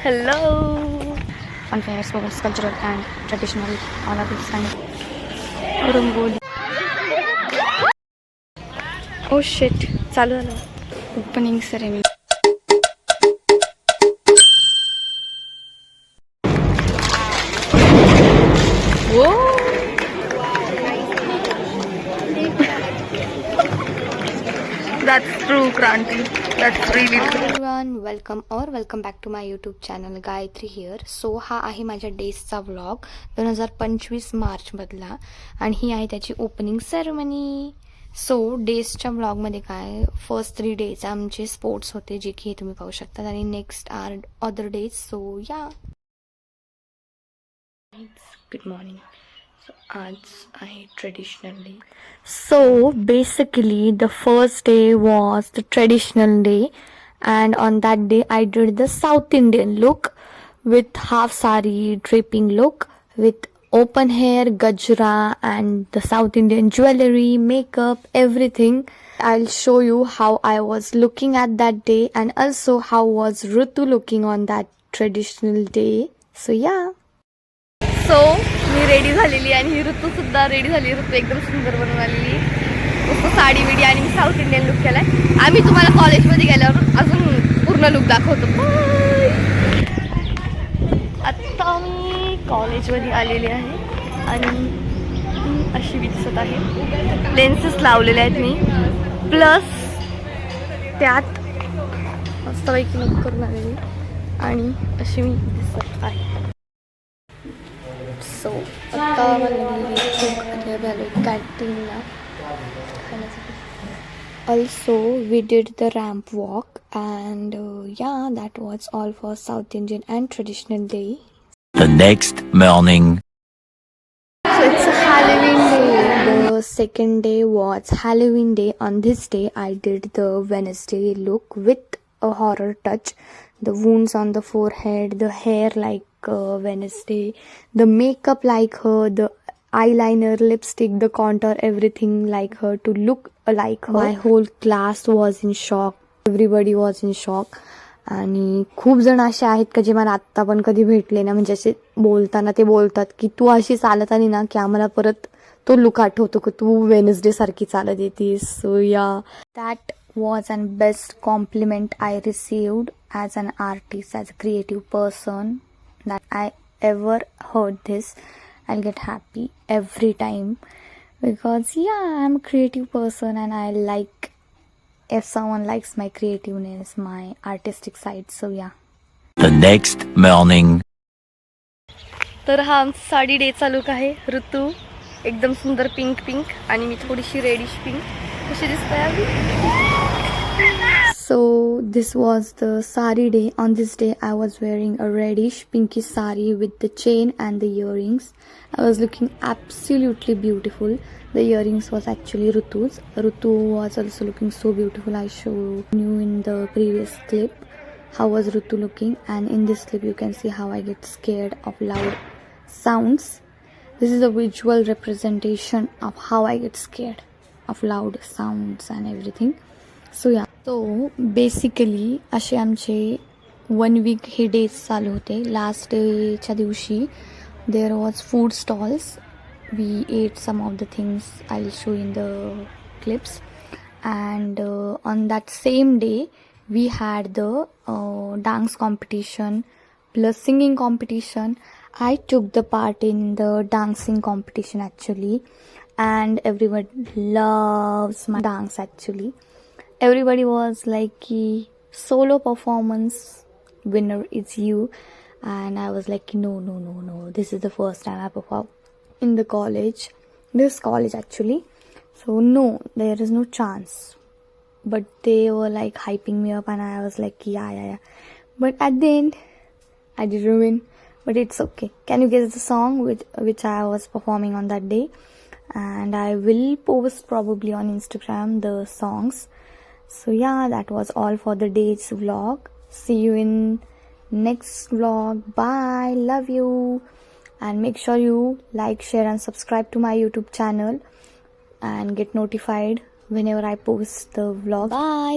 Hello. Fun fair, sports, cultural and traditional, all of this kind of Rangoli. Oh shit, चालू झालं. Opening ceremony. Whoa. That's true, Kranti. That's really true. Hi everyone, welcome back to my YouTube channel Gayatri here. So हा आहे माझ्या डेजचा vlog 2025 मार्च मधला आणि ही आहे त्याची opening ceremony. सो डेजच्या व्लॉगमध्ये काय फर्स्ट 3 डेज आमचे स्पोर्ट्स होते जे की तुम्ही पाहू शकता आणि नेक्स्ट आर अदर डेज. सो या गुड मॉर्निंग. आज आहे traditional day. So basically the first day was the traditional day, and on that day I did the South Indian look with half sari draping look with open hair, gajra and the South Indian jewelry, makeup, everything. I'll show you how I was looking at that day and also how was Rutu looking on that traditional day. So yeah. So me ready झालेली आणि ही ऋतू सुद्धा ready झाली. ऋतू एकदम सुंदर बनवून आलेली. मस्त साडी बिडी आणि मी साऊथ इंडियन लुक केलाय. आम्ही तुम्हाला कॉलेजमध्ये गेल्यावर अजून पूर्ण लुक दाखवतो. आत्ता मी कॉलेजमध्ये आलेली आहे आणि अशी मी दिसत आहे. लेन्सेस लावलेले आहेत मी, प्लस त्यात मस्तपैकी लुक करून आलेली आणि अशी मी दिसत आहे. सो आता कॅन्टीनला खाण्यासाठी. Also we did the ramp walk and yeah, that was all for South Indian and traditional day. The next morning. So it's a Halloween day. The second day was Halloween day. On this day I did the Wednesday look with a horror touch. The wounds on the forehead, the hair like Wednesday, the makeup like her, the eyeliner, lipstick, the contour, everything like her to look like her. My whole class was in shock. Everybody was in shock. आणि खूप जण असे आहेत का जे मला आत्ता पण कधी भेटले ना, म्हणजे असे बोलताना ते बोलतात की तू अशी चालत आली ना की आम्हाला परत तो लुक आठवतो की तू वेनसडे सारखी चालत येतीस. सो या that was an best compliment I received as an artist, as a creative person, that I ever heard this. I'll get happy every time because yeah, I'm a creative person and I like if someone likes my creativeness, my artistic side. So yeah. The next morning. तर हा आमचा साडी डेचा look आहे. ऋतू एकदम सुंदर pink आणि मी थोडीशी reddish pink. कशी दिसते आम्ही? So this was the sari day. On this day I was wearing a reddish pinky sari with the chain and the earrings. I was looking absolutely beautiful. The earrings was actually Rutu's. Rutu was also looking so beautiful. I showed you in the previous clip how was Rutu looking, and in this clip you can see how I get scared of loud sounds. This is a visual representation of how I get scared of loud sounds and everything. So yeah. So basically असे आमचे 1 week हे days चालू होते. Last डेच्या दिवशी there was food stalls. We ate some of the things I will show in the clips. And on that same day we had the dance competition plus singing competition. I took the part in the dancing competition actually, and everyone loves my dance actually. Everybody was like, solo performance winner is you, and I was like, no, this is the first time I perform in the college, this college actually, so no, there is no chance. But they were like hyping me up and I was like yeah, but at the end I didn't win. But it's okay. Can you guess the song which I was performing on that day? And I will post probably on Instagram the songs. So yeah, that was all for the day's vlog. See you in next vlog. Bye. Love you. And make sure you like, share and subscribe to my YouTube channel and get notified whenever I post the vlog. Bye.